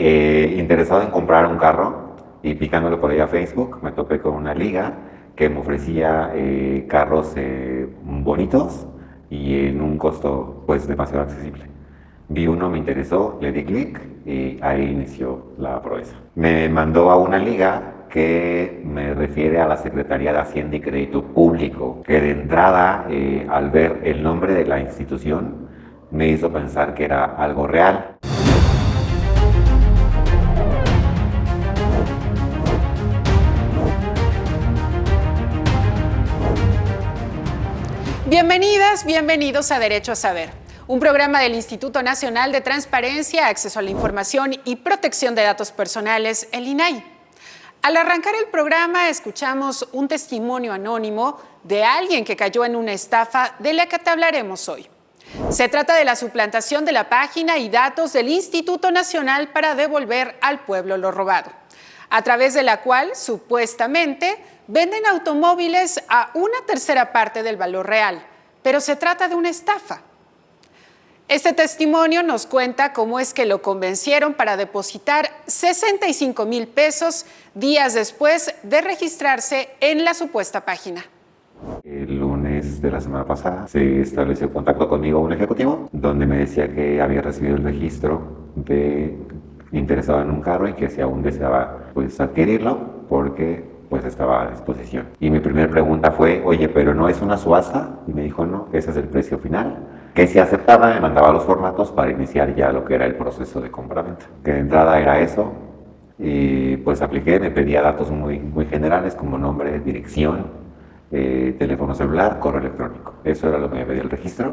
Interesado en comprar un carro y picándole por ahí a Facebook, me topé con una liga que me ofrecía carros bonitos y en un costo pues demasiado accesible. Vi uno, me interesó, le di clic y ahí inició la proeza. Me mandó a una liga que me refiere a la Secretaría de Hacienda y Crédito Público, que de entrada, al ver el nombre de la institución, me hizo pensar que era algo real. Bienvenidas, bienvenidos a Derecho a Saber, un programa del Instituto Nacional de Transparencia, Acceso a la Información y Protección de Datos Personales, el INAI. Al arrancar el programa, escuchamos un testimonio anónimo de alguien que cayó en una estafa de la que te hablaremos hoy. Se trata de la suplantación de la página y datos del Instituto Nacional para devolver al pueblo lo robado, a través de la cual, supuestamente, venden automóviles a una tercera parte del valor real, pero se trata de una estafa. Este testimonio nos cuenta cómo es que lo convencieron para depositar 65,000 pesos días después de registrarse en la supuesta página. El lunes de la semana pasada se estableció contacto conmigo un ejecutivo donde me decía que había recibido el registro de interesado en un carro y que si aún deseaba pues adquirirlo porque pues estaba a disposición. Y mi primera pregunta fue, oye, ¿pero no es una subasta? Y me dijo, no, ese es el precio final. Que si aceptaba, me mandaba los formatos para iniciar ya lo que era el proceso de compraventa. Que de entrada era eso, y pues apliqué, me pedía datos muy generales como nombre, dirección, teléfono celular, correo electrónico. Eso era lo que me pedía el registro.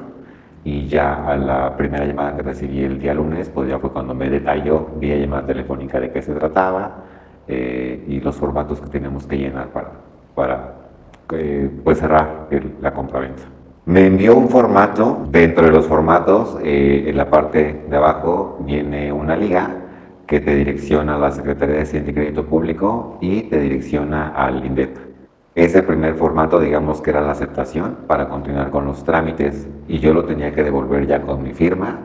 Y ya a la primera llamada que recibí el día lunes, pues ya fue cuando me detalló vía llamada telefónica de qué se trataba, y los formatos que tenemos que llenar para pues cerrar la compraventa. Me envió un formato, dentro de los formatos, en la parte de abajo viene una liga que te direcciona a la Secretaría de Hacienda y Crédito Público y te direcciona al INDEP. Ese primer formato, digamos que era la aceptación para continuar con los trámites y yo lo tenía que devolver ya con mi firma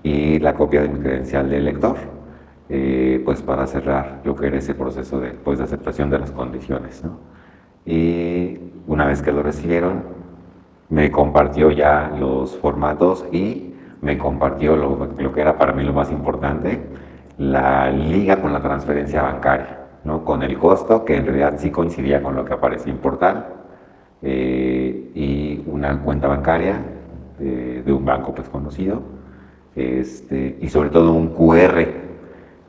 y la copia de mi credencial de lector. Pues para cerrar lo que era ese proceso de, pues, de aceptación de las condiciones, ¿no? Y una vez que lo recibieron, me compartió ya los formatos y me compartió lo que era para mí lo más importante, la liga con la transferencia bancaria, ¿no? Con el costo, que en realidad sí coincidía con lo que aparecía en portal, y una cuenta bancaria de un banco pues conocido, y sobre todo un QR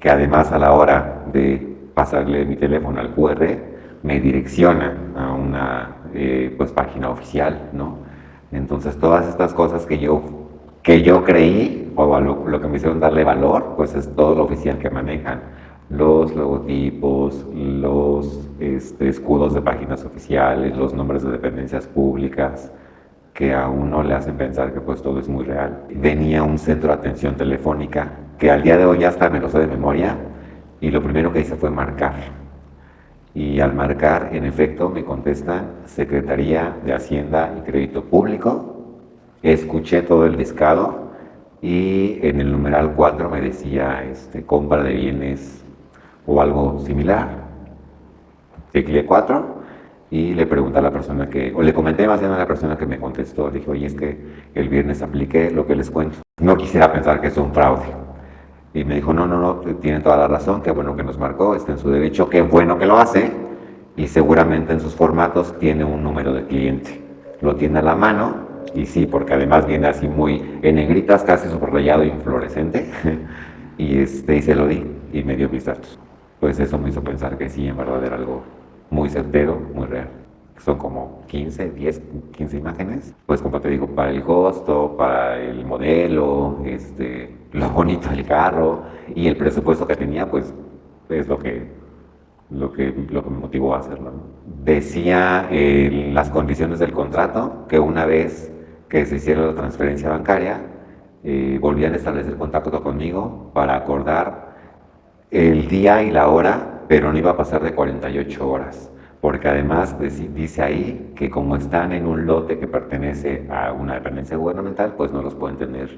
que además a la hora de pasarle mi teléfono al QR me direcciona a una pues página oficial, ¿no? Entonces todas estas cosas que yo creí o a lo que me hicieron darle valor, pues es todo lo oficial que manejan, los logotipos, los escudos de páginas oficiales, los nombres de dependencias públicas, que a uno le hacen pensar que pues todo es muy real. Venía un centro de atención telefónica que al día de hoy ya hasta me lo sé de memoria y lo primero que hice fue marcar. Y al marcar, en efecto, me contestan Secretaría de Hacienda y Crédito Público. Escuché todo el discado y en el numeral 4 me decía compra de bienes o algo similar. Tecleé 4 y le pregunté a la persona o le comenté más bien a la persona que me contestó, le dije, oye, es que el viernes apliqué lo que les cuento. No quisiera pensar que es un fraude. Y me dijo, no, tiene toda la razón, qué bueno que nos marcó, está en su derecho, qué bueno que lo hace, y seguramente en sus formatos tiene un número de cliente. Lo tiene a la mano, y sí, porque además viene así muy en negritas, casi subrayado y fluorescente, y se lo di, y me dio mis datos. Pues eso me hizo pensar que sí, en verdad era algo muy certero, muy real. Son como 15 imágenes, pues como te digo, para el costo, para el modelo, lo bonito del carro y el presupuesto que tenía, pues es lo que me motivó a hacerlo, ¿no? Decía en las condiciones del contrato que una vez que se hiciera la transferencia bancaria, volvían a establecer contacto conmigo para acordar el día y la hora, pero no iba a pasar de 48 horas. Porque además dice ahí que como están en un lote que pertenece a una dependencia gubernamental, pues no los pueden tener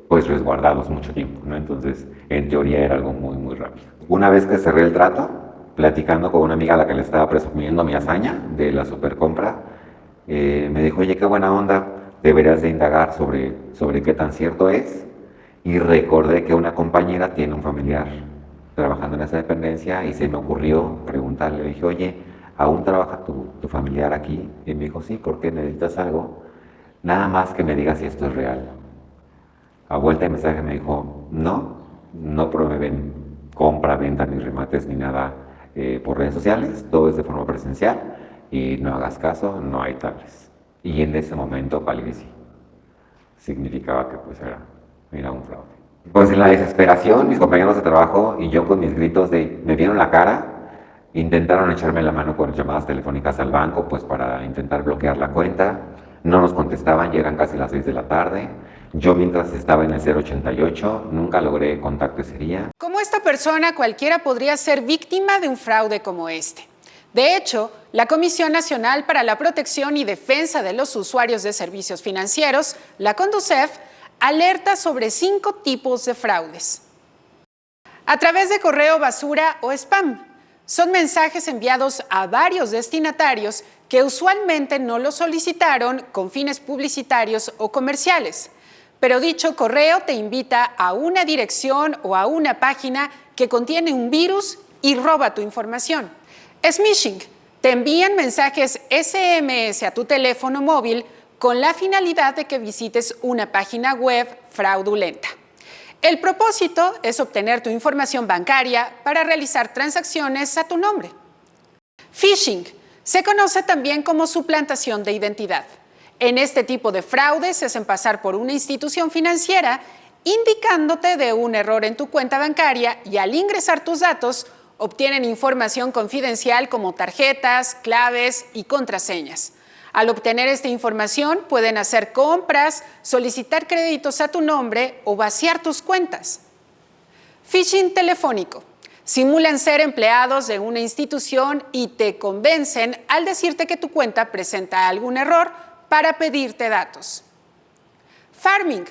pues resguardados mucho tiempo, ¿no? Entonces, en teoría era algo muy, muy rápido. Una vez que cerré el trato, platicando con una amiga a la que le estaba presumiendo mi hazaña de la supercompra, me dijo, oye, qué buena onda, deberías de indagar sobre qué tan cierto es. Y recordé que una compañera tiene un familiar trabajando en esa dependencia y se me ocurrió preguntarle, le dije, oye, ¿aún trabaja tu familiar aquí? Y me dijo, sí, ¿por qué necesitas algo? Nada más que me digas si esto es real. A vuelta de mensaje me dijo, no promueven compra, venta, ni remates, ni nada por redes sociales, todo es de forma presencial y no hagas caso, no hay tablets. Y en ese momento palidecí. Significaba que pues era un fraude. Pues en la desesperación, mis compañeros de trabajo y yo con mis gritos de me vieron la cara, intentaron echarme la mano con llamadas telefónicas al banco pues para intentar bloquear la cuenta. No nos contestaban, ya eran casi las 6 de la tarde. Yo mientras estaba en el 088, nunca logré contacto ese día. Como esta persona, cualquiera podría ser víctima de un fraude como este. De hecho, la Comisión Nacional para la Protección y Defensa de los Usuarios de Servicios Financieros, la CONDUCEF, alerta sobre 5 tipos de fraudes. A través de correo basura o spam. Son mensajes enviados a varios destinatarios que usualmente no los solicitaron con fines publicitarios o comerciales. Pero dicho correo te invita a una dirección o a una página que contiene un virus y roba tu información. Smishing. Te envían mensajes SMS a tu teléfono móvil con la finalidad de que visites una página web fraudulenta. El propósito es obtener tu información bancaria para realizar transacciones a tu nombre. Phishing. Se conoce también como suplantación de identidad. En este tipo de fraudes se hacen pasar por una institución financiera indicándote de un error en tu cuenta bancaria y al ingresar tus datos obtienen información confidencial como tarjetas, claves y contraseñas. Al obtener esta información pueden hacer compras, solicitar créditos a tu nombre o vaciar tus cuentas. Phishing telefónico. Simulan ser empleados de una institución y te convencen al decirte que tu cuenta presenta algún error para pedirte datos. Pharming.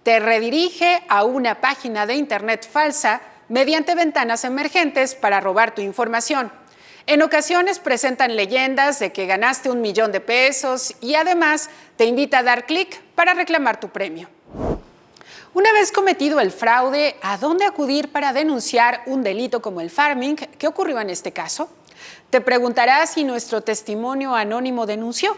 Te redirige a una página de internet falsa mediante ventanas emergentes para robar tu información. En ocasiones presentan leyendas de que ganaste $1,000,000 y además te invita a dar clic para reclamar tu premio. Una vez cometido el fraude, ¿a dónde acudir para denunciar un delito como el pharming? ¿Qué ocurrió en este caso? Te preguntarás si nuestro testimonio anónimo denunció.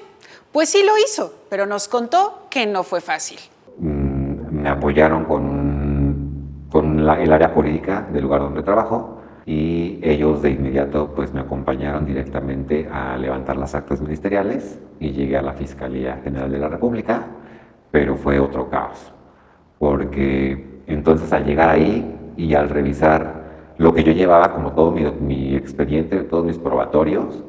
Pues sí lo hizo, pero nos contó que no fue fácil. Me apoyaron con el área jurídica del lugar donde trabajo y ellos de inmediato pues me acompañaron directamente a levantar las actas ministeriales y llegué a la Fiscalía General de la República, pero fue otro caos, porque entonces al llegar ahí y al revisar lo que yo llevaba como todo mi expediente, todos mis probatorios,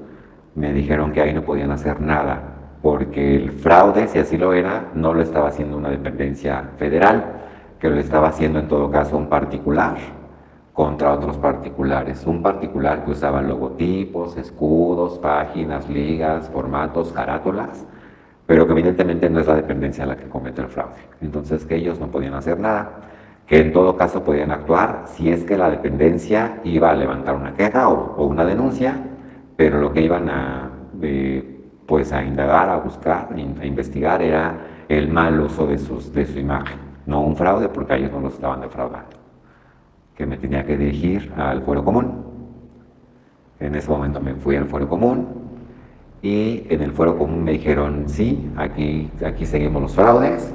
me dijeron que ahí no podían hacer nada, porque el fraude, si así lo era, no lo estaba haciendo una dependencia federal, que lo estaba haciendo en todo caso un particular contra otros particulares. Un particular que usaba logotipos, escudos, páginas, ligas, formatos, carátulas, pero que evidentemente no es la dependencia la que comete el fraude. Entonces que ellos no podían hacer nada, que en todo caso podían actuar si es que la dependencia iba a levantar una queja o una denuncia, pero lo que iban a indagar, a buscar, a investigar era el mal uso de su imagen, no un fraude, porque a ellos no los estaban defraudando. Que me tenía que dirigir al fuero común. En ese momento me fui al fuero común y en el fuero común me dijeron, sí, aquí seguimos los fraudes,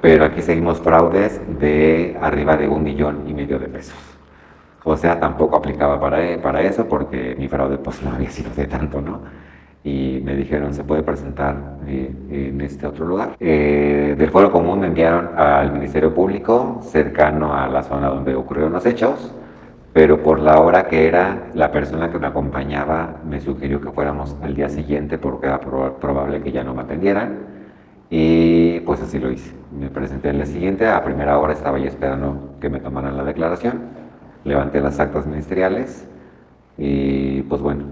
pero aquí seguimos fraudes de arriba de $1,500,000. O sea, tampoco aplicaba para eso porque mi fraude pues no había sido de tanto, ¿no? Y me dijeron, ¿se puede presentar en este otro lugar? Del fuero común me enviaron al Ministerio Público, cercano a la zona donde ocurrieron los hechos, pero por la hora que era, la persona que me acompañaba me sugirió que fuéramos al día siguiente porque era probable que ya no me atendieran, y pues así lo hice. Me presenté al día siguiente, a primera hora estaba ya esperando que me tomaran la declaración, levanté las actas ministeriales y pues bueno,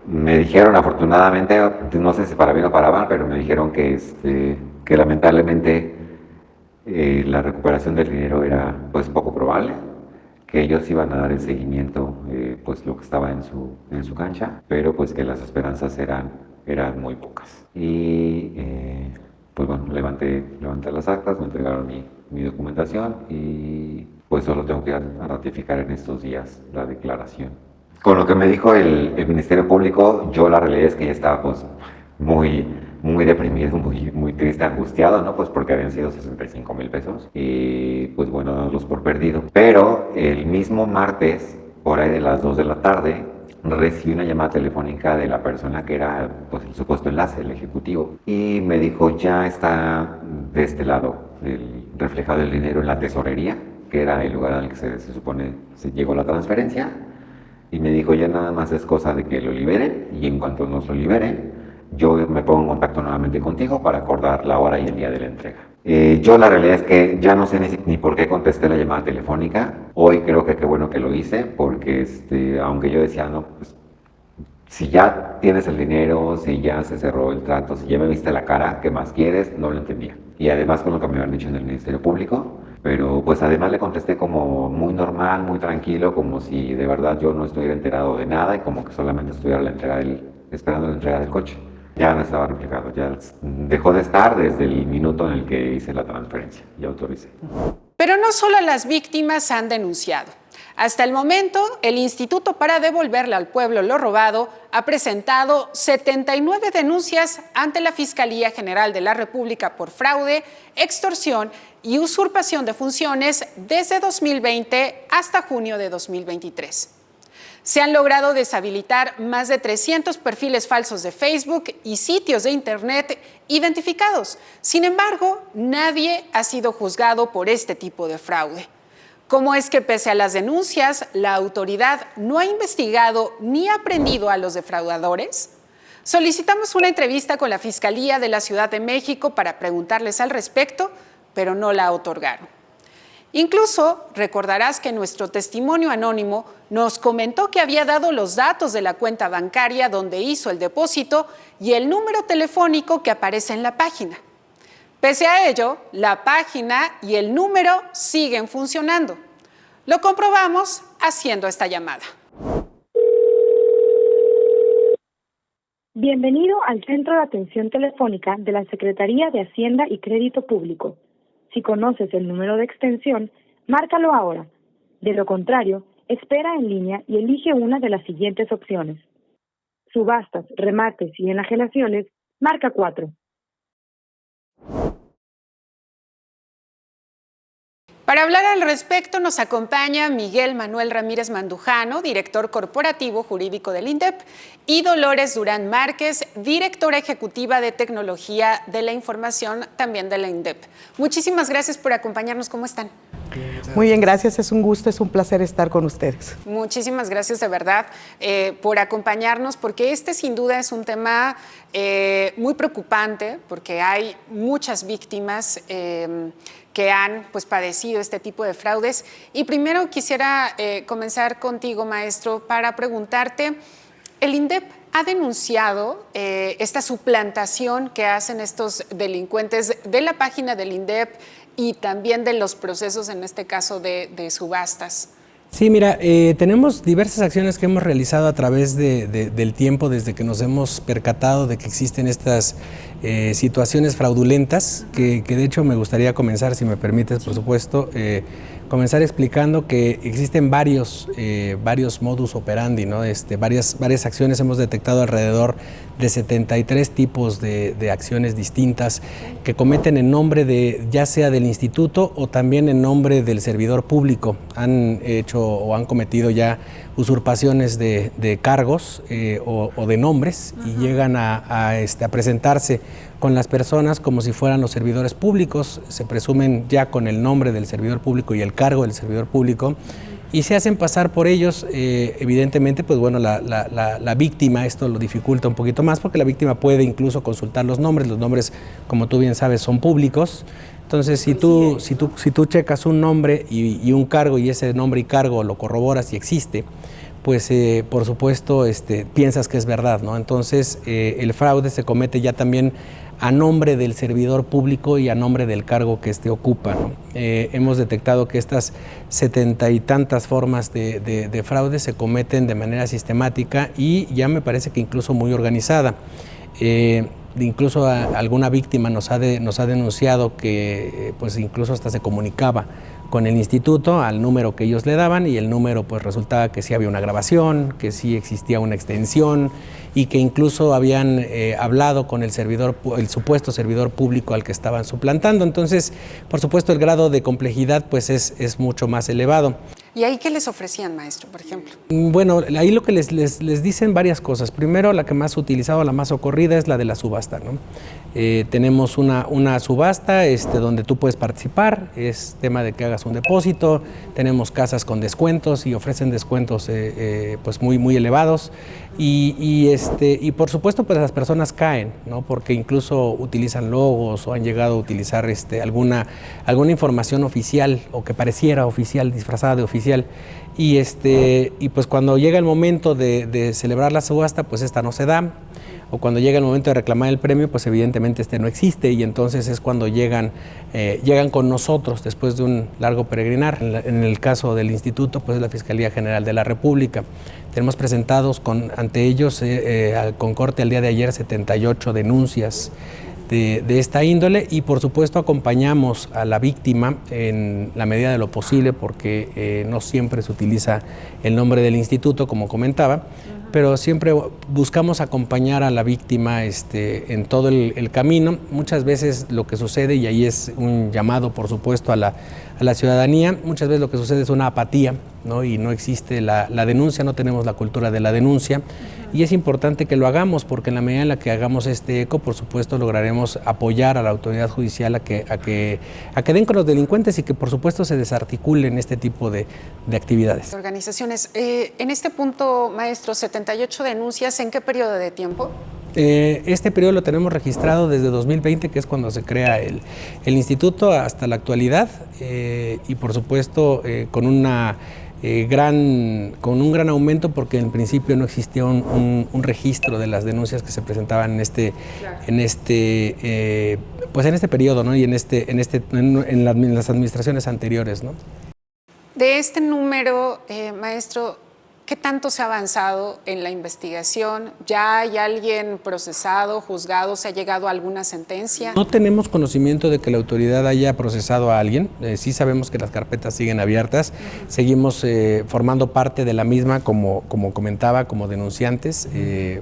me dijeron afortunadamente, no sé si para bien o para mal, pero me dijeron que lamentablemente La recuperación del dinero era pues poco probable, que ellos iban a dar el seguimiento, pues lo que estaba en su cancha, pero pues que las esperanzas eran muy pocas. Y pues bueno, levanté las actas, me entregaron mi documentación y pues solo tengo que ir a ratificar en estos días la declaración. Con lo que me dijo el Ministerio Público, yo la realidad es que ya estaba pues muy deprimido, muy triste, angustiado, ¿no? Pues porque habían sido 65,000 pesos y pues bueno, darlos por perdido. Pero el mismo martes, por ahí de las 2 de la tarde, recibí una llamada telefónica de la persona que era pues el supuesto enlace, el ejecutivo, y me dijo, ya está de este lado reflejado el dinero en la tesorería, que era el lugar al que se supone se llegó la transferencia, y me dijo, ya nada más es cosa de que lo liberen, y en cuanto nos lo liberen, yo me pongo en contacto nuevamente contigo para acordar la hora y el día de la entrega. Yo la realidad es que ya no sé ni por qué contesté la llamada telefónica. Hoy creo que qué bueno que lo hice, porque aunque yo decía, no, pues si ya tienes el dinero, si ya se cerró el trato, si ya me viste la cara, ¿qué más quieres? No lo entendía. Y además con lo que me habían dicho en el Ministerio Público, pero pues además le contesté como muy normal, muy tranquilo, como si de verdad yo no estuviera enterado de nada y como que solamente estuviera esperando la entrega del coche. Ya no estaba reflejado, ya dejó de estar desde el minuto en el que hice la transferencia y autoricé. Pero no solo las víctimas han denunciado. Hasta el momento, el Instituto para Devolverle al Pueblo lo Robado ha presentado 79 denuncias ante la Fiscalía General de la República por fraude, extorsión y usurpación de funciones desde 2020 hasta junio de 2023. Se han logrado deshabilitar más de 300 perfiles falsos de Facebook y sitios de Internet identificados. Sin embargo, nadie ha sido juzgado por este tipo de fraude. ¿Cómo es que pese a las denuncias, la autoridad no ha investigado ni aprendido a los defraudadores? Solicitamos una entrevista con la Fiscalía de la Ciudad de México para preguntarles al respecto, pero no la otorgaron. Incluso recordarás que nuestro testimonio anónimo nos comentó que había dado los datos de la cuenta bancaria donde hizo el depósito y el número telefónico que aparece en la página. Pese a ello, la página y el número siguen funcionando. Lo comprobamos haciendo esta llamada. Bienvenido al Centro de Atención Telefónica de la Secretaría de Hacienda y Crédito Público. Si conoces el número de extensión, márcalo ahora. De lo contrario, espera en línea y elige una de las siguientes opciones. Subastas, remates y enajenaciones, marca 4. Para hablar al respecto nos acompaña Miguel Manuel Ramírez Mandujano, director corporativo jurídico del INDEP, y Dolores Durán Márquez, directora ejecutiva de tecnología de la información también de la INDEP. Muchísimas gracias por acompañarnos. ¿Cómo están? Muy bien, gracias. Es un gusto, es un placer estar con ustedes. Muchísimas gracias de verdad por acompañarnos, porque este sin duda es un tema muy preocupante, porque hay muchas víctimas que han padecido este tipo de fraudes. Y primero quisiera comenzar contigo, maestro, para preguntarte, el INDEP ha denunciado esta suplantación que hacen estos delincuentes de la página del INDEP y también de los procesos, en este caso, de subastas. Sí, mira, tenemos diversas acciones que hemos realizado a través del tiempo, desde que nos hemos percatado de que existen estas situaciones fraudulentas, que de hecho me gustaría comenzar, si me permites, por supuesto, comenzar explicando que existen varios modus operandi, ¿no? Varias acciones. Hemos detectado alrededor de 73 tipos de acciones distintas que cometen en nombre ya sea del instituto o también en nombre del servidor público. Han hecho o han cometido ya usurpaciones de cargos o de nombres. Uh-huh. Y llegan a presentarse con las personas como si fueran los servidores públicos, se presumen ya con el nombre del servidor público y el cargo del servidor público, y se hacen pasar por ellos. Evidentemente, pues bueno, la víctima, esto lo dificulta un poquito más, porque la víctima puede incluso consultar los nombres, como tú bien sabes, son públicos. Entonces, si tú checas un nombre y un cargo, y ese nombre y cargo lo corroboras y existe, pues por supuesto piensas que es verdad, ¿no? Entonces el fraude se comete ya también a nombre del servidor público y a nombre del cargo que éste ocupa, ¿no? Hemos detectado que estas 70 y tantas formas de fraude se cometen de manera sistemática y ya me parece que incluso muy organizada. Incluso alguna víctima nos ha denunciado que pues incluso hasta se comunicaba con el instituto al número que ellos le daban y el número pues resultaba que sí había una grabación, que sí existía una extensión y que incluso habían hablado con el supuesto servidor público al que estaban suplantando. Entonces, por supuesto, el grado de complejidad pues es mucho más elevado. ¿Y ahí qué les ofrecían, maestro, por ejemplo? Bueno, ahí lo que les dicen varias cosas. Primero, la que más utilizada, la más ocurrida es la de la subasta, ¿no? Tenemos una subasta donde tú puedes participar, es tema de que hagas un depósito, tenemos casas con descuentos y ofrecen descuentos pues muy elevados y por supuesto pues las personas caen, ¿no? Porque incluso utilizan logos o han llegado a utilizar alguna información oficial o que pareciera oficial, disfrazada de oficial y pues cuando llega el momento de celebrar la subasta pues esta no se da. O cuando llega el momento de reclamar el premio, pues evidentemente no existe y entonces es cuando llegan con nosotros después de un largo peregrinar. En el caso del instituto, pues es la Fiscalía General de la República. Tenemos presentados ante ellos con corte al día de ayer 78 denuncias de esta índole y por supuesto acompañamos a la víctima en la medida de lo posible porque no siempre se utiliza el nombre del instituto, como comentaba, pero siempre buscamos acompañar a la víctima en todo el camino. Muchas veces lo que sucede, y ahí es un llamado por supuesto a la ciudadanía, muchas veces lo que sucede es una apatía, ¿no? Y no existe la denuncia, no tenemos la cultura de la denuncia y es importante que lo hagamos porque en la medida en la que hagamos este eco, por supuesto lograremos apoyar a la autoridad judicial a que den con los delincuentes y que por supuesto se desarticulen este tipo de actividades. Organizaciones, en este punto, maestro, 78 denuncias, ¿en qué periodo de tiempo? Este periodo lo tenemos registrado desde 2020, que es cuando se crea el instituto, hasta la actualidad y por supuesto con un gran aumento porque en principio no existía un registro de las denuncias que se presentaban en este periodo, ¿no? Y en las administraciones anteriores, ¿no? De este número, maestro, ¿qué tanto se ha avanzado en la investigación? ¿Ya hay alguien procesado, juzgado? ¿Se ha llegado a alguna sentencia? No tenemos conocimiento de que la autoridad haya procesado a alguien. Sí sabemos que las carpetas siguen abiertas. Seguimos formando parte de la misma, como comentaba, como denunciantes.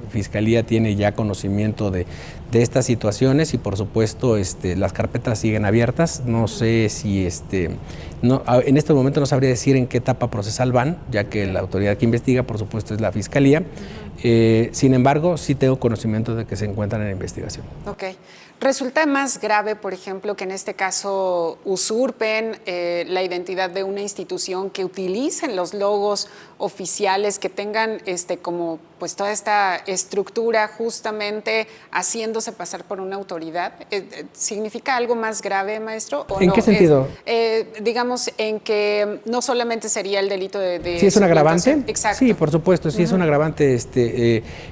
Fiscalía tiene ya conocimiento de estas situaciones y por supuesto las carpetas siguen abiertas. No sé si en este momento no sabría decir en qué etapa procesal van, ya que la autoridad que investiga, por supuesto, es la Fiscalía. Sin embargo, sí tengo conocimiento de que se encuentran en investigación. Ok. ¿Resulta más grave, por ejemplo, que en este caso usurpen la identidad de una institución, que utilicen los logos oficiales, que tengan como pues toda esta estructura justamente haciéndose pasar por una autoridad? ¿Significa algo más grave, maestro? ¿O ¿En no? qué sentido? Digamos, en que no solamente sería el delito de ¿Sí es un agravante? Exacto. Sí, por supuesto, sí es un agravante.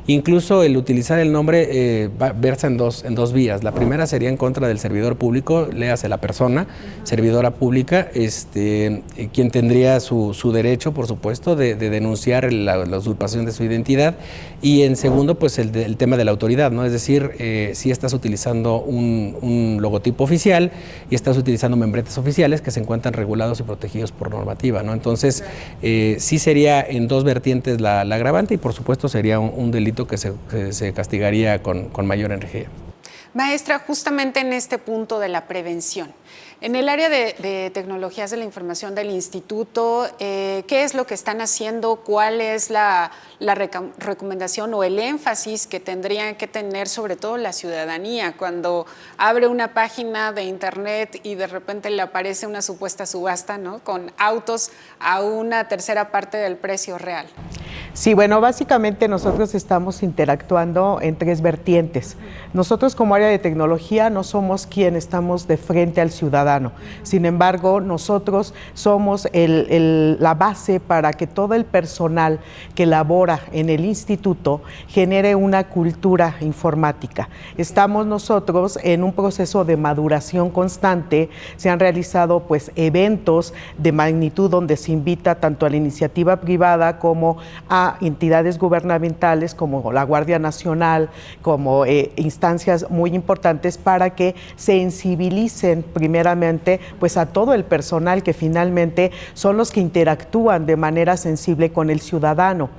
Incluso el utilizar el nombre versa en dos vías. La primera sería en contra del servidor público, léase la persona, servidora pública, quien tendría su derecho, por supuesto, de denunciar la usurpación de su identidad. Y en segundo, pues el tema de la autoridad, ¿no? Es decir, si estás utilizando un logotipo oficial y estás utilizando membretes oficiales que se encuentran regulados y protegidos por normativa, ¿no? Entonces, sí sería en dos vertientes la agravante y por supuesto sería un delito que se castigaría con mayor energía. Maestra, justamente en este punto de la prevención, en el área de tecnologías de la información del instituto, ¿qué es lo que están haciendo? ¿Cuál es la recomendación o el énfasis que tendrían que tener sobre todo la ciudadanía cuando abre una página de internet y de repente le aparece una supuesta subasta, ¿no?, con autos a una tercera parte del precio real? Sí, bueno, básicamente nosotros estamos interactuando en 3 vertientes. Nosotros como área de tecnología no somos quien estamos de frente al ciudadano. Sin embargo, nosotros somos la base para que todo el personal que labora en el instituto genere una cultura informática. Estamos nosotros en un proceso de maduración constante. Se han realizado pues eventos de magnitud donde se invita tanto a la iniciativa privada como a entidades gubernamentales como la Guardia Nacional, como instancias muy importantes para que sensibilicen primeramente pues a todo el personal que finalmente son los que interactúan de manera sensible con el ciudadano.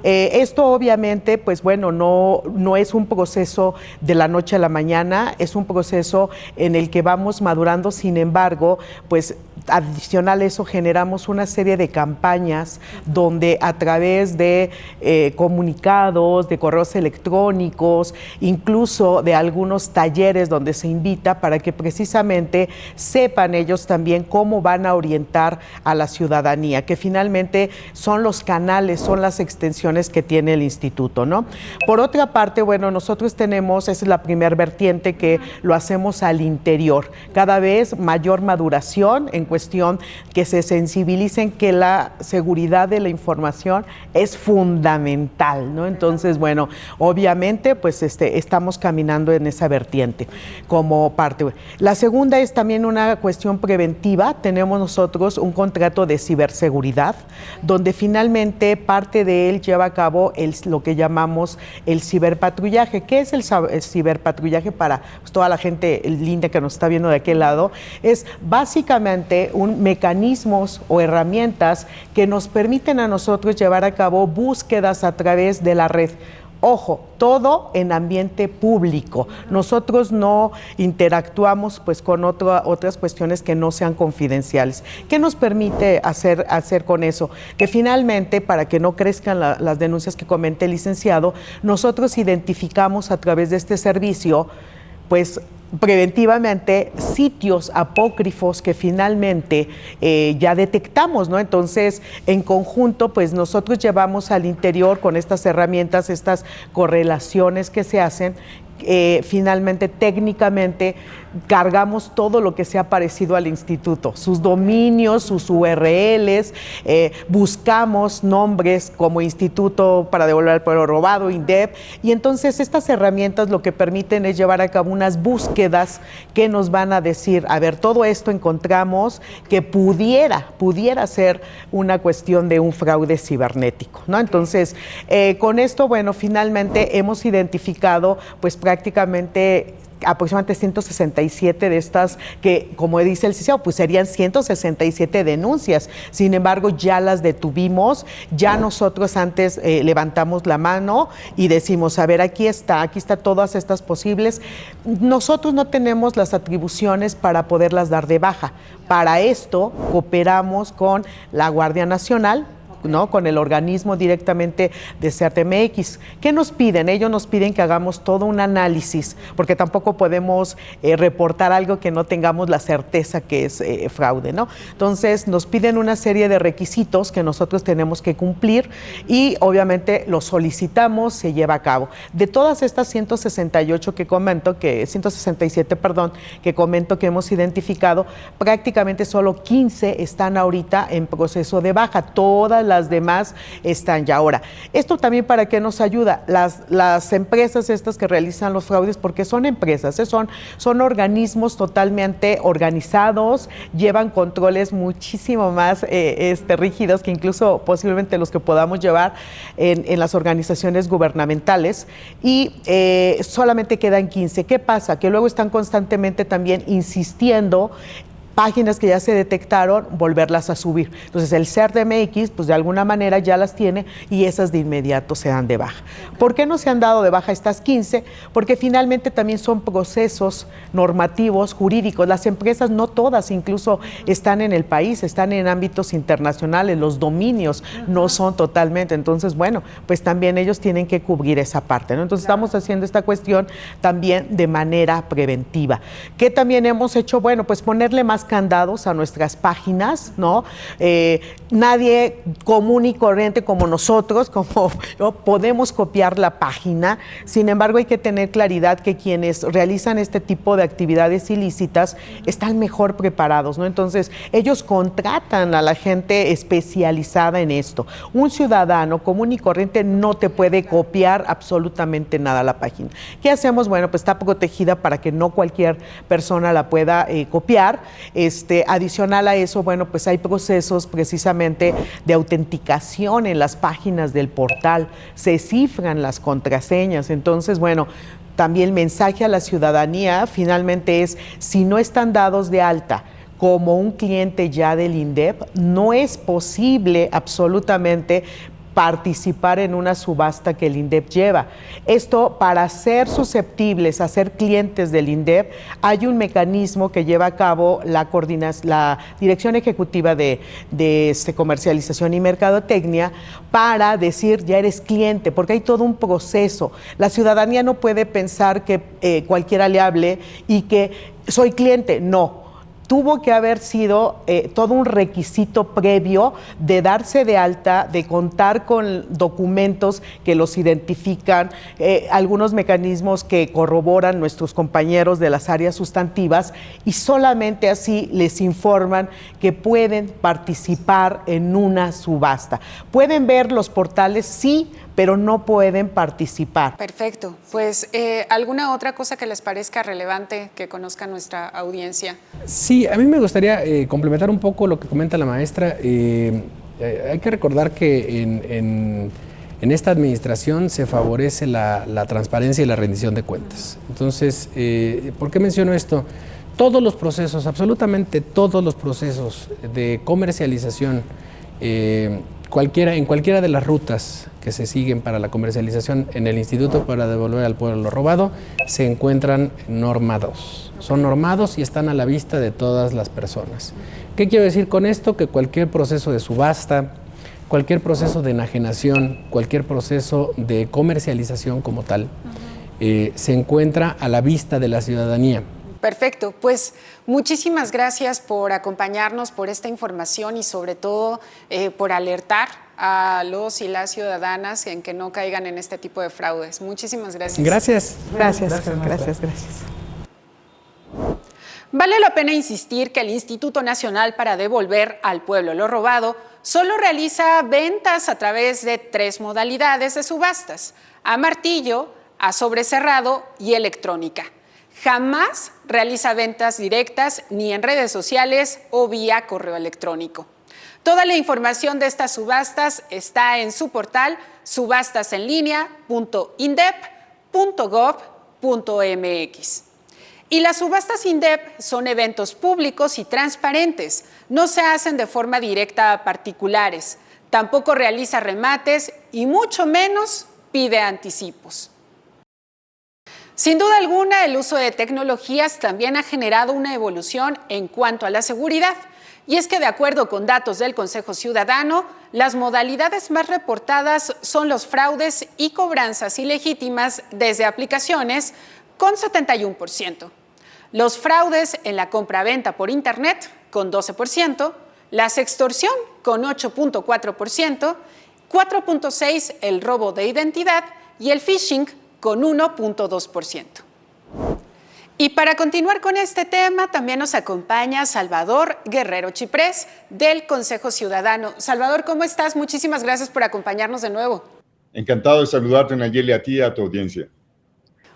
Esto obviamente pues bueno, no es un proceso de la noche a la mañana, es un proceso en el que vamos madurando. Sin embargo, pues adicional a eso generamos una serie de campañas donde a través de comunicados, de correos electrónicos, incluso de algunos talleres donde se invita para que precisamente sepan ellos también cómo van a orientar a la ciudadanía, que finalmente son los canales, son las extensiones que tiene el instituto, ¿no? Por otra parte, bueno, nosotros tenemos, esa es la primera vertiente, que lo hacemos al interior, cada vez mayor maduración en cuestión que se sensibilicen que la seguridad de la información es fundamental, ¿no? Entonces, bueno, obviamente, pues estamos caminando en esa vertiente como parte. La segunda es también una cuestión preventiva. Tenemos nosotros un contrato de ciberseguridad, donde finalmente parte de él lleva a cabo lo que llamamos el ciberpatrullaje. ¿Qué es el ciberpatrullaje para pues, toda la gente linda que nos está viendo de aquel lado? Es básicamente mecanismos o herramientas que nos permiten a nosotros llevar a cabo búsquedas a través de la red. Ojo, todo en ambiente público. Nosotros no interactuamos pues con otras cuestiones que no sean confidenciales. ¿Qué nos permite hacer con eso? Que finalmente, para que no crezcan las denuncias que comenta el licenciado, nosotros identificamos a través de este servicio, pues preventivamente sitios apócrifos que finalmente ya detectamos, ¿no? Entonces, en conjunto, pues nosotros llevamos al interior con estas herramientas, estas correlaciones que se hacen, finalmente técnicamente cargamos todo lo que se ha parecido al instituto, sus dominios, sus URLs, buscamos nombres como Instituto para Devolver al Pueblo Robado, INDEP, y entonces estas herramientas lo que permiten es llevar a cabo unas búsquedas que nos van a decir, a ver, todo esto encontramos que pudiera ser una cuestión de un fraude cibernético, ¿no? Entonces, con esto, bueno, finalmente hemos identificado pues prácticamente aproximadamente 167 de estas que, como dice el licenciado, pues serían 167 denuncias. Sin embargo, ya las detuvimos, ya nosotros antes levantamos la mano y decimos, a ver, aquí está todas estas posibles. Nosotros no tenemos las atribuciones para poderlas dar de baja. Para esto cooperamos con la Guardia Nacional, ¿no? Con el organismo directamente de CERTMX. ¿Qué nos piden? Ellos nos piden que hagamos todo un análisis, porque tampoco podemos reportar algo que no tengamos la certeza que es fraude, ¿no? Entonces, nos piden una serie de requisitos que nosotros tenemos que cumplir y obviamente los solicitamos, se lleva a cabo. De todas estas 167 que comento que hemos identificado, prácticamente solo 15 están ahorita en proceso de baja. Todas las demás están ya. Ahora, esto también para qué nos ayuda, las empresas estas que realizan los fraudes, porque son empresas, son organismos totalmente organizados, llevan controles muchísimo más rígidos que incluso posiblemente los que podamos llevar en las organizaciones gubernamentales, y solamente quedan 15. ¿Qué pasa? Que luego están constantemente también insistiendo páginas que ya se detectaron, volverlas a subir. Entonces el CERTMX, pues de alguna manera ya las tiene y esas de inmediato se dan de baja. ¿Por qué no se han dado de baja estas 15? Porque finalmente también son procesos normativos, jurídicos. Las empresas, no todas, incluso están en el país, están en ámbitos internacionales, los dominios no son totalmente. Entonces, bueno, pues también ellos tienen que cubrir esa parte, ¿no? Entonces estamos haciendo esta cuestión también de manera preventiva. ¿Qué también hemos hecho? Bueno, pues ponerle más más candados a nuestras páginas, ¿no? Nadie común y corriente como nosotros, como yo, podemos copiar la página. Sin embargo, hay que tener claridad que quienes realizan este tipo de actividades ilícitas están mejor preparados, ¿no? Entonces, ellos contratan a la gente especializada en esto. Un ciudadano común y corriente no te puede copiar absolutamente nada a la página. ¿Qué hacemos? Bueno, pues está protegida para que no cualquier persona la pueda copiar. Adicional a eso, bueno, pues hay procesos precisamente de autenticación en las páginas del portal, se cifran las contraseñas. Entonces, bueno, también el mensaje a la ciudadanía finalmente es, si no están dados de alta como un cliente ya del INDEP, no es posible absolutamente participar en una subasta que el INDEP lleva. Esto, para ser susceptibles a ser clientes del INDEP, hay un mecanismo que lleva a cabo la Dirección Ejecutiva de Comercialización y Mercadotecnia para decir, ya eres cliente, porque hay todo un proceso. La ciudadanía no puede pensar que cualquiera le hable y que soy cliente. No. Tuvo que haber sido todo un requisito previo de darse de alta, de contar con documentos que los identifican, algunos mecanismos que corroboran nuestros compañeros de las áreas sustantivas, y solamente así les informan que pueden participar en una subasta. Pueden ver los portales, sí, pero no pueden participar. Perfecto. Pues, ¿alguna otra cosa que les parezca relevante que conozca nuestra audiencia? Sí, a mí me gustaría complementar un poco lo que comenta la maestra. Hay que recordar que en esta administración se favorece la transparencia y la rendición de cuentas. Entonces, ¿por qué menciono esto? Todos los procesos, absolutamente todos los procesos de comercialización, en cualquiera de las rutas que se siguen para la comercialización en el Instituto para Devolver al Pueblo lo Robado, se encuentran normados. Son normados y están a la vista de todas las personas. ¿Qué quiero decir con esto? Que cualquier proceso de subasta, cualquier proceso de enajenación, cualquier proceso de comercialización como tal, se encuentra a la vista de la ciudadanía. Perfecto, pues muchísimas gracias por acompañarnos, por esta información y sobre todo por alertar a los y las ciudadanas en que no caigan en este tipo de fraudes. Muchísimas gracias. Gracias. Gracias. Vale la pena insistir que el Instituto Nacional para Devolver al Pueblo lo Robado solo realiza ventas a través de 3 modalidades de subastas: a martillo, a sobrecerrado y electrónica. Jamás realiza ventas directas ni en redes sociales o vía correo electrónico. Toda la información de estas subastas está en su portal subastasenlinea.indep.gov.mx. Y las subastas INDEP son eventos públicos y transparentes. No se hacen de forma directa a particulares. Tampoco realiza remates y mucho menos pide anticipos. Sin duda alguna, el uso de tecnologías también ha generado una evolución en cuanto a la seguridad. Y es que, de acuerdo con datos del Consejo Ciudadano, las modalidades más reportadas son los fraudes y cobranzas ilegítimas desde aplicaciones, con 71%. Los fraudes en la compraventa por Internet, con 12%, la sextorsión, con 8.4%, 4.6% el robo de identidad y el phishing, con 1.2%. Y para continuar con este tema, también nos acompaña Salvador Guerrero Chiprés, del Consejo Ciudadano. Salvador, ¿cómo estás? Muchísimas gracias por acompañarnos de nuevo. Encantado de saludarte, Nayeli, a ti y a tu audiencia.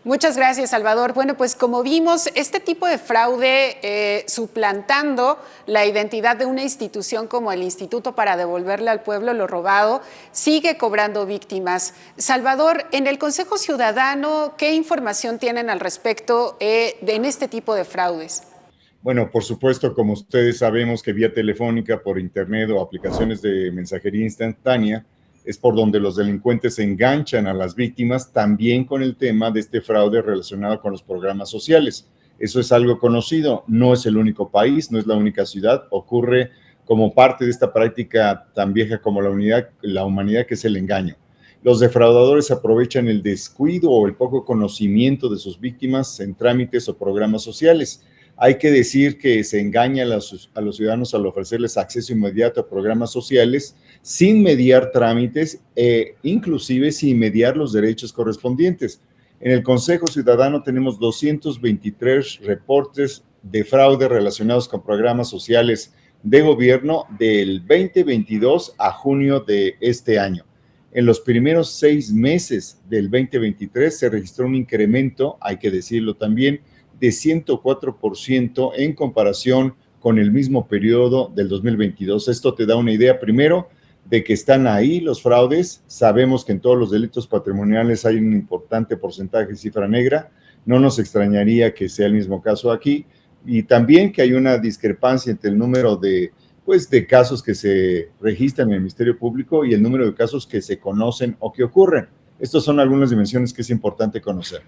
Muchas gracias, Salvador. Bueno, pues como vimos, este tipo de fraude suplantando la identidad de una institución como el Instituto para Devolverle al Pueblo lo Robado, sigue cobrando víctimas. Salvador, en el Consejo Ciudadano, ¿qué información tienen al respecto en este tipo de fraudes? Bueno, por supuesto, como ustedes sabemos que vía telefónica, por internet o aplicaciones de mensajería instantánea, es por donde los delincuentes se enganchan a las víctimas, también con el tema de este fraude relacionado con los programas sociales. Eso es algo conocido, no es el único país, no es la única ciudad, ocurre como parte de esta práctica tan vieja como la humanidad, que es el engaño. Los defraudadores aprovechan el descuido o el poco conocimiento de sus víctimas en trámites o programas sociales. Hay que decir que se engaña a los ciudadanos al ofrecerles acceso inmediato a programas sociales sin mediar trámites e inclusive sin mediar los derechos correspondientes. En el Consejo Ciudadano tenemos 223 reportes de fraude relacionados con programas sociales de gobierno del 2022 a junio de este año. En los primeros 6 meses del 2023 se registró un incremento, hay que decirlo también, de 104% en comparación con el mismo periodo del 2022. Esto te da una idea, primero, de que están ahí los fraudes. Sabemos que en todos los delitos patrimoniales hay un importante porcentaje de cifra negra. No nos extrañaría que sea el mismo caso aquí. Y también que hay una discrepancia entre el número de casos que se registran en el Ministerio Público y el número de casos que se conocen o que ocurren. Estas son algunas dimensiones que es importante conocer.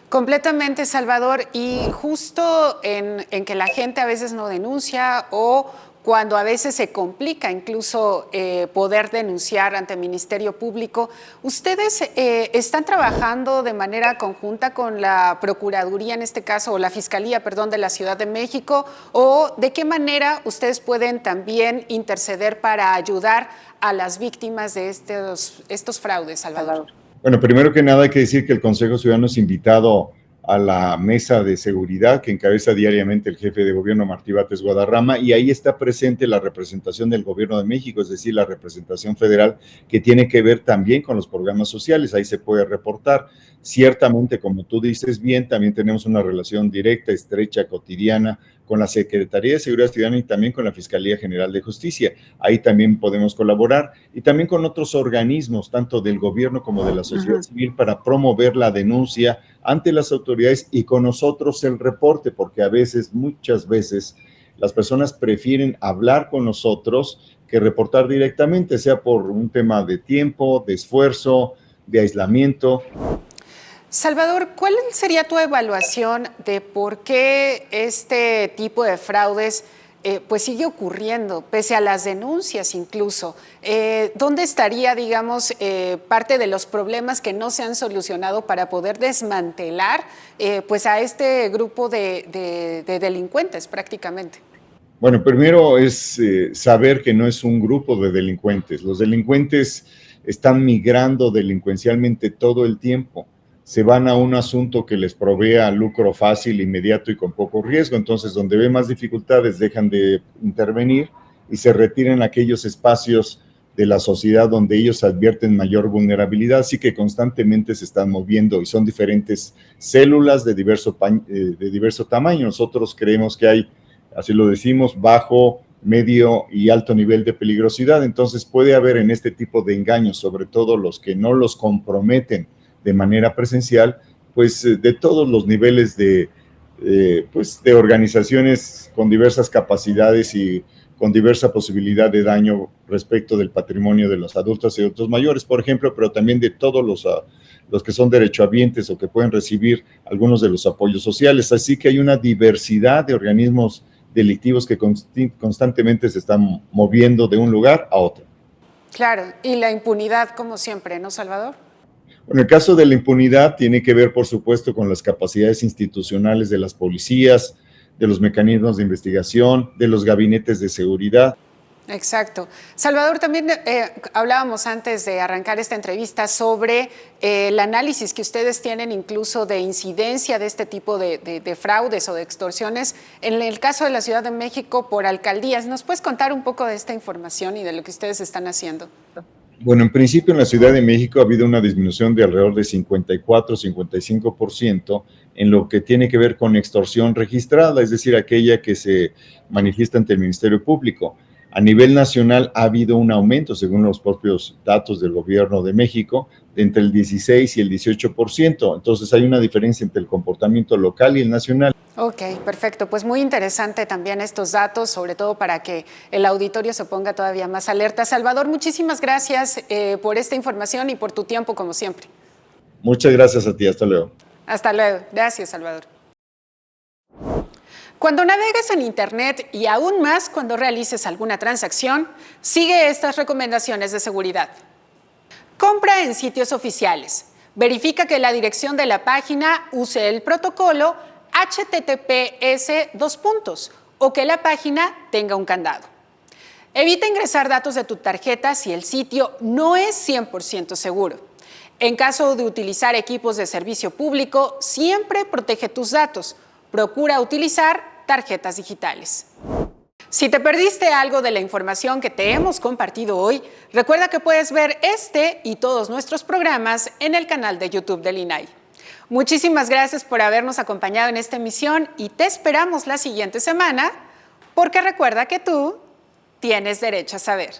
Completamente, Salvador, y justo en que la gente a veces no denuncia o cuando a veces se complica incluso poder denunciar ante el Ministerio Público, ¿ustedes están trabajando de manera conjunta con la Procuraduría, en este caso, o la Fiscalía, perdón, de la Ciudad de México? ¿O de qué manera ustedes pueden también interceder para ayudar a las víctimas de estos fraudes, Salvador? Bueno, primero que nada hay que decir que el Consejo Ciudadano es invitado a la mesa de seguridad que encabeza diariamente el jefe de gobierno Martí Bates Guadarrama, y ahí está presente la representación del gobierno de México, es decir, la representación federal que tiene que ver también con los programas sociales. Ahí se puede reportar. Ciertamente, como tú dices bien, también tenemos una relación directa, estrecha, cotidiana con la Secretaría de Seguridad Ciudadana y también con la Fiscalía General de Justicia. Ahí también podemos colaborar, y también con otros organismos, tanto del gobierno como de la sociedad civil, para promover la denuncia ante las autoridades y con nosotros el reporte, porque muchas veces, las personas prefieren hablar con nosotros que reportar directamente, sea por un tema de tiempo, de esfuerzo, de aislamiento. Salvador, ¿cuál sería tu evaluación de por qué este tipo de fraudes pues sigue ocurriendo, pese a las denuncias incluso? ¿Dónde estaría, digamos, parte de los problemas que no se han solucionado para poder desmantelar pues a este grupo de delincuentes prácticamente? Bueno, primero es saber que no es un grupo de delincuentes. Los delincuentes están migrando delincuencialmente todo el tiempo. Se van a un asunto que les provea lucro fácil, inmediato y con poco riesgo. Entonces, donde ve más dificultades, dejan de intervenir y se retiran a aquellos espacios de la sociedad donde ellos advierten mayor vulnerabilidad. Así que constantemente se están moviendo y son diferentes células de diverso tamaño. Nosotros creemos que hay, así lo decimos, bajo, medio y alto nivel de peligrosidad. Entonces, puede haber en este tipo de engaños, sobre todo los que no los comprometen de manera presencial, pues de todos los niveles de organizaciones con diversas capacidades y con diversa posibilidad de daño respecto del patrimonio de los adultos y adultos mayores, por ejemplo, pero también de todos los que son derechohabientes o que pueden recibir algunos de los apoyos sociales. Así que hay una diversidad de organismos delictivos que constantemente se están moviendo de un lugar a otro. Claro, y la impunidad como siempre, ¿no, Salvador? Bueno, el caso de la impunidad tiene que ver, por supuesto, con las capacidades institucionales de las policías, de los mecanismos de investigación, de los gabinetes de seguridad. Exacto. Salvador, también hablábamos antes de arrancar esta entrevista sobre el análisis que ustedes tienen incluso de incidencia de este tipo de fraudes o de extorsiones en el caso de la Ciudad de México por alcaldías. ¿Nos puedes contar un poco de esta información y de lo que ustedes están haciendo? Bueno, en principio en la Ciudad de México ha habido una disminución de alrededor de 54-55% en lo que tiene que ver con extorsión registrada, es decir, aquella que se manifiesta ante el Ministerio Público. A nivel nacional ha habido un aumento, según los propios datos del Gobierno de México, de entre el 16 y el 18%. Entonces hay una diferencia entre el comportamiento local y el nacional. Ok, perfecto. Pues muy interesante también estos datos, sobre todo para que el auditorio se ponga todavía más alerta. Salvador, muchísimas gracias por esta información y por tu tiempo, como siempre. Muchas gracias a ti. Hasta luego. Hasta luego. Gracias, Salvador. Cuando navegues en Internet y aún más cuando realices alguna transacción, sigue estas recomendaciones de seguridad. Compra en sitios oficiales. Verifica que la dirección de la página use el protocolo https:// o que la página tenga un candado. Evita ingresar datos de tu tarjeta si el sitio no es 100% seguro. En caso de utilizar equipos de servicio público, siempre protege tus datos. Procura utilizar tarjetas digitales. Si te perdiste algo de la información que te hemos compartido hoy, recuerda que puedes ver este y todos nuestros programas en el canal de YouTube del INAI. Muchísimas gracias por habernos acompañado en esta emisión y te esperamos la siguiente semana, porque recuerda que tú tienes derecho a saber.